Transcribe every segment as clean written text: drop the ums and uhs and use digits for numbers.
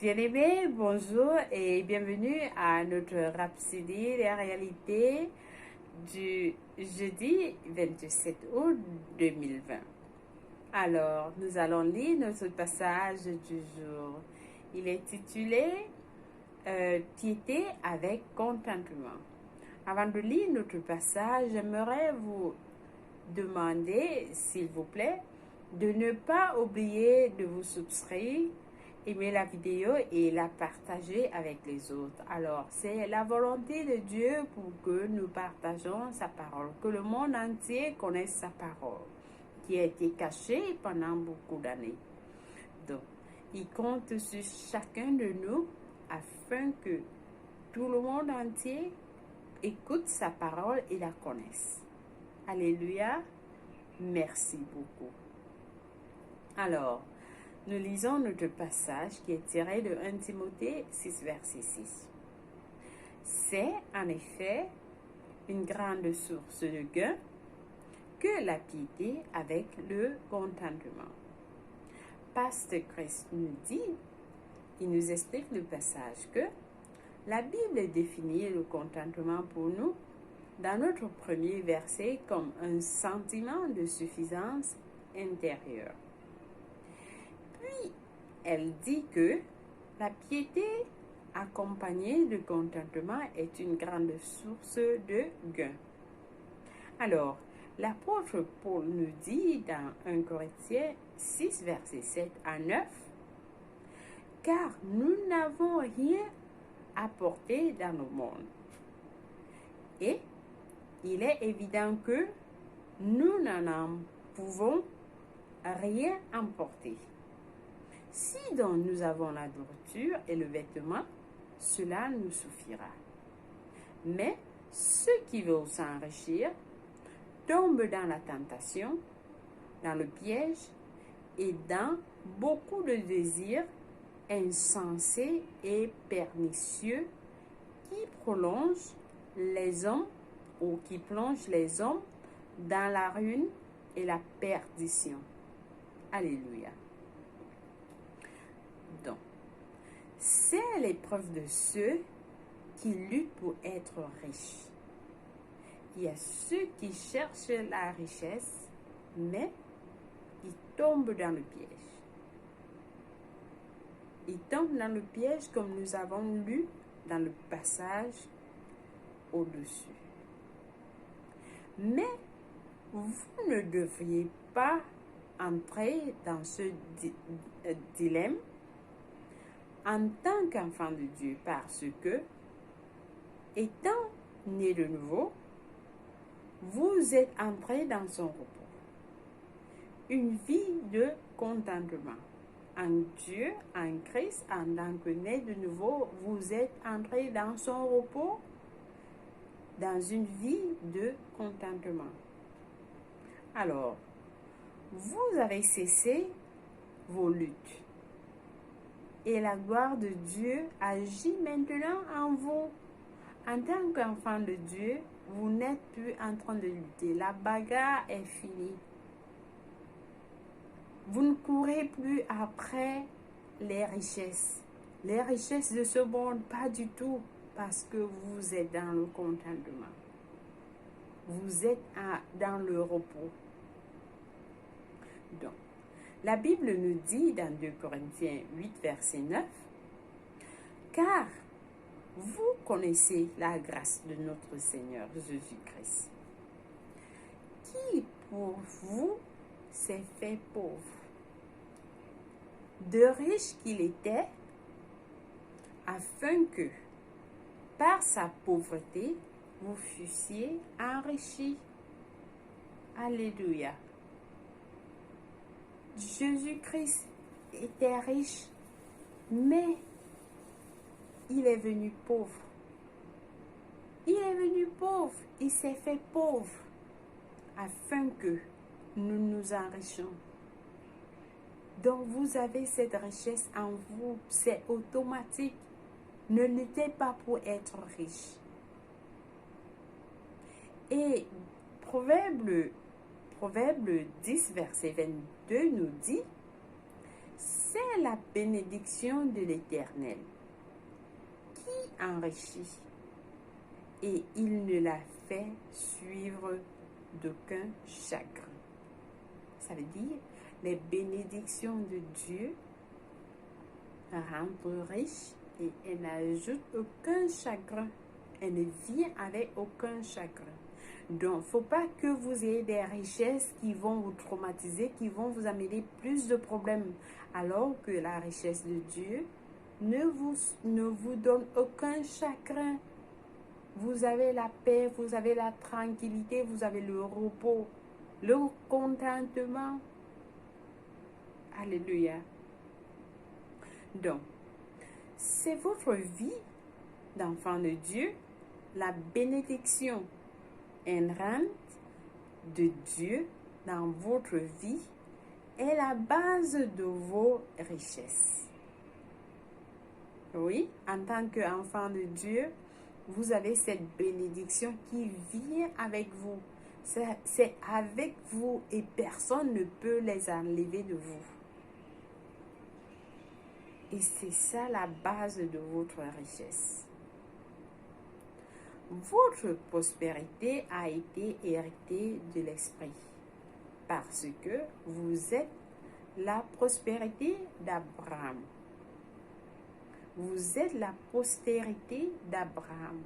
Bien-aimés, bonjour et bienvenue à notre Rhapsodie des réalités du jeudi 27 août 2020. Alors, nous allons lire notre passage du jour. Il est titulé Piété avec contentement. Avant de lire notre passage, j'aimerais vous demander, s'il vous plaît, de ne pas oublier de vous souscrire, aimer la vidéo et la partager avec les autres. Alors, c'est la volonté de Dieu pour que nous partageons sa parole, que le monde entier connaisse sa parole, qui a été cachée pendant beaucoup d'années. Donc, il compte sur chacun de nous afin que tout le monde entier écoute sa parole et la connaisse. Alléluia. Merci beaucoup. Alors, nous lisons notre passage qui est tiré de 1 Timothée 6, verset 6. C'est en effet une grande source de gain que la piété avec le contentement. Pasteur Christ nous dit, il nous explique le passage que la Bible définit le contentement pour nous dans notre premier verset comme un sentiment de suffisance intérieure. Puis, elle dit que la piété accompagnée de contentement est une grande source de gain. Alors, l'apôtre Paul nous dit dans 1 Corinthiens 6, versets 7 à 9, « Car nous n'avons rien apporté dans le monde. Et il est évident que nous n'en pouvons rien emporter. Si donc nous avons la nourriture et le vêtement, cela nous suffira. Mais ceux qui veulent s'enrichir tombent dans la tentation, dans le piège et dans beaucoup de désirs insensés et pernicieux qui plongent les hommes dans la ruine et la perdition. Alléluia. Donc, c'est l'épreuve de ceux qui luttent pour être riches. Il y a ceux qui cherchent la richesse, mais ils tombent dans le piège. Ils tombent dans le piège comme nous avons lu dans le passage au-dessus. Mais vous ne devriez pas entrer dans ce dilemme en tant qu'enfant de Dieu parce que, étant né de nouveau, vous êtes entré dans son repos. Une vie de contentement. En Dieu, en Christ, en tant que né de nouveau, vous êtes entré dans son repos, dans une vie de contentement. Alors, vous avez cessé vos luttes. Et la gloire de Dieu agit maintenant en vous. En tant qu'enfant de Dieu, vous n'êtes plus en train de lutter. La bagarre est finie. Vous ne courez plus après les richesses. Les richesses de ce monde, pas du tout, parce que vous êtes dans le contentement. Vous êtes dans le repos. Donc, la Bible nous dit dans 2 Corinthiens 8, verset 9, « Car vous connaissez la grâce de notre Seigneur Jésus-Christ, qui pour vous s'est fait pauvre, de riche qu'il était, afin que, par sa pauvreté, vous fussiez enrichis. » Alléluia. Jésus-Christ était riche, mais il est venu pauvre. Il est venu pauvre, il s'est fait pauvre, afin que nous nous enrichions. Donc vous avez cette richesse en vous, c'est automatique. Ne luttez pas pour être riche. Et Proverbe 10, verset 22 nous dit, C'est la bénédiction de l'Éternel qui enrichit et il ne la fait suivre d'aucun chagrin. Ça veut dire, les bénédictions de Dieu rendent riche et elle n'ajoute aucun chagrin. Elle ne vient avec aucun chagrin. Donc, il ne faut pas que vous ayez des richesses qui vont vous traumatiser, qui vont vous amener plus de problèmes, alors que la richesse de Dieu ne vous donne aucun chagrin. Vous avez la paix, vous avez la tranquillité, vous avez le repos, le contentement. Alléluia. Donc, c'est votre vie d'enfant de Dieu, la bénédiction inhérente de Dieu dans votre vie est la base de vos richesses. Oui, en tant qu'enfant de Dieu, vous avez cette bénédiction qui vient avec vous. C'est avec vous et personne ne peut les enlever de vous. Et c'est ça la base de votre richesse. Votre prospérité a été héritée de l'Esprit parce que vous êtes la prospérité d'Abraham. Vous êtes la postérité d'Abraham.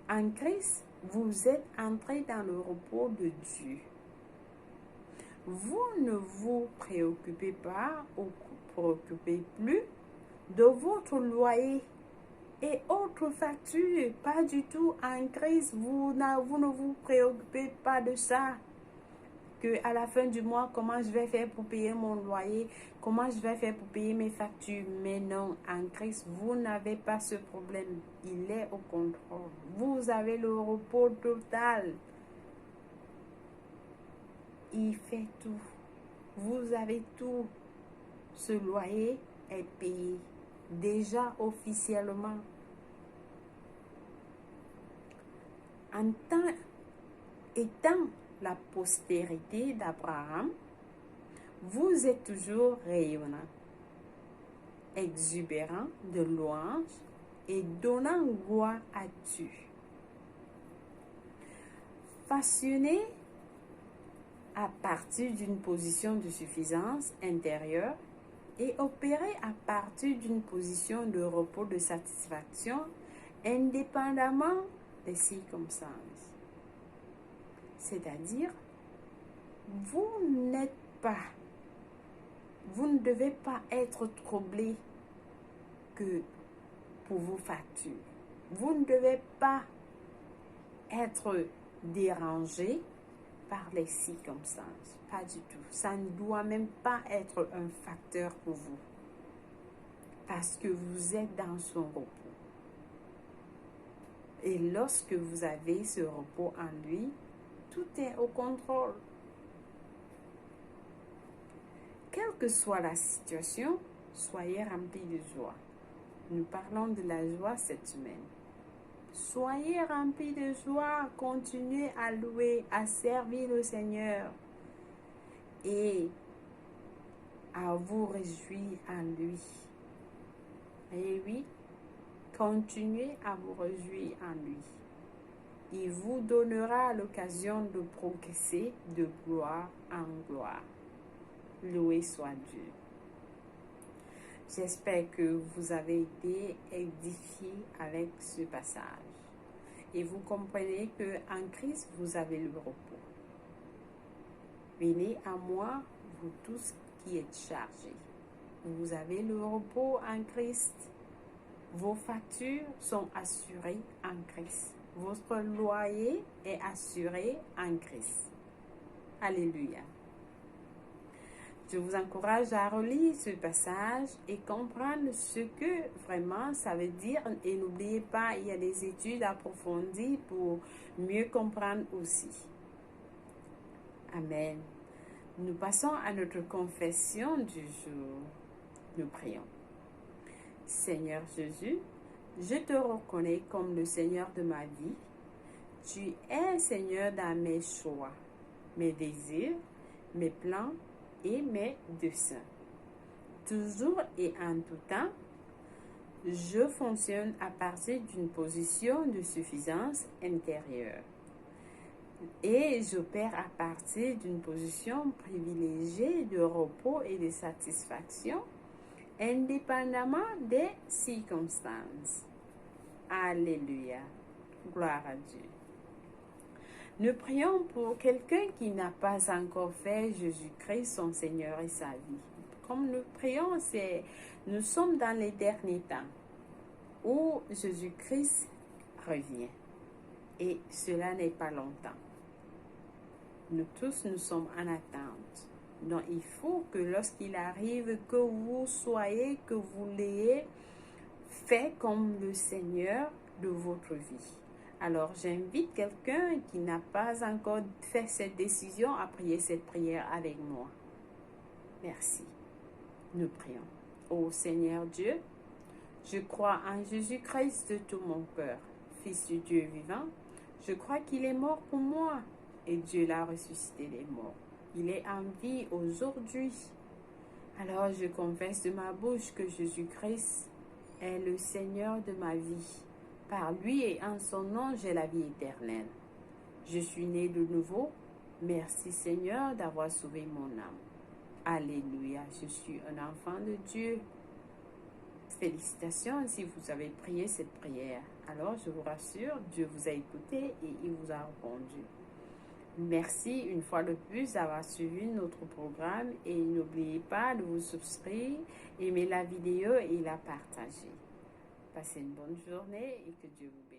En Christ, vous êtes entrés dans le repos de Dieu. Vous ne vous préoccupez pas ou préoccupez plus de votre loyer et autres factures. Pas du tout. En Christ, vous ne vous préoccupez pas de ça. Que à la fin du mois, comment je vais faire pour payer mon loyer, comment je vais faire pour payer mes factures. Mais non, en Christ, vous n'avez pas ce problème. Il est au contrôle. Vous avez le repos total. Il fait tout. Vous avez tout. Ce loyer est payé déjà officiellement. Étant la postérité d'Abraham, vous êtes toujours rayonnant, exubérant de louanges et donnant gloire à Dieu. Façonné à partir d'une position de suffisance intérieure et opéré à partir d'une position de repos, de satisfaction, indépendamment des circonstances. C'est-à-dire, vous ne devez pas être troublé que pour vos factures. Vous ne devez pas être dérangé par les circonstances. Pas du tout. Ça ne doit même pas être un facteur pour vous. Parce que vous êtes dans son repos. Et lorsque vous avez ce repos en lui, tout est au contrôle. Quelle que soit la situation, soyez remplis de joie. Nous parlons de la joie cette semaine. Soyez remplis de joie, continuez à louer, à servir le Seigneur et à vous réjouir en lui. Et oui, continuez à vous réjouir en lui. Il vous donnera l'occasion de progresser de gloire en gloire. Loué soit Dieu. J'espère que vous avez été édifiés avec ce passage. Et vous comprenez qu'en Christ, vous avez le repos. Venez à moi, vous tous qui êtes chargés. Vous avez le repos en Christ. Vos factures sont assurées en Christ. Votre loyer est assuré en Christ. Alléluia. Je vous encourage à relire ce passage et comprendre ce que vraiment ça veut dire. Et n'oubliez pas, il y a des études approfondies pour mieux comprendre aussi. Amen. Nous passons à notre confession du jour. Nous prions. Seigneur Jésus, je te reconnais comme le Seigneur de ma vie. Tu es Seigneur dans mes choix, mes désirs, mes plans et mes desseins. Toujours et en tout temps, je fonctionne à partir d'une position de suffisance intérieure et j'opère à partir d'une position privilégiée de repos et de satisfaction, indépendamment des circonstances. Alléluia. Gloire à Dieu. Nous prions pour quelqu'un qui n'a pas encore fait Jésus-Christ son Seigneur et sa vie. Comme nous prions, nous sommes dans les derniers temps où Jésus-Christ revient. Et cela n'est pas longtemps. Nous tous, nous sommes en attente. Donc, il faut que lorsqu'il arrive, que vous l'ayez fait comme le Seigneur de votre vie. Alors, j'invite quelqu'un qui n'a pas encore fait cette décision à prier cette prière avec moi. Merci. Nous prions. Ô Seigneur Dieu, je crois en Jésus-Christ de tout mon cœur, Fils du Dieu vivant. Je crois qu'il est mort pour moi et Dieu l'a ressuscité des morts. Il est en vie aujourd'hui. Alors je confesse de ma bouche que Jésus-Christ est le Seigneur de ma vie. Par lui et en son nom, j'ai la vie éternelle. Je suis né de nouveau. Merci Seigneur d'avoir sauvé mon âme. Alléluia, je suis un enfant de Dieu. Félicitations si vous avez prié cette prière. Alors je vous rassure, Dieu vous a écouté et il vous a répondu. Merci une fois de plus d'avoir suivi notre programme et n'oubliez pas de vous souscrire, aimer la vidéo et la partager. Passez une bonne journée et que Dieu vous bénisse.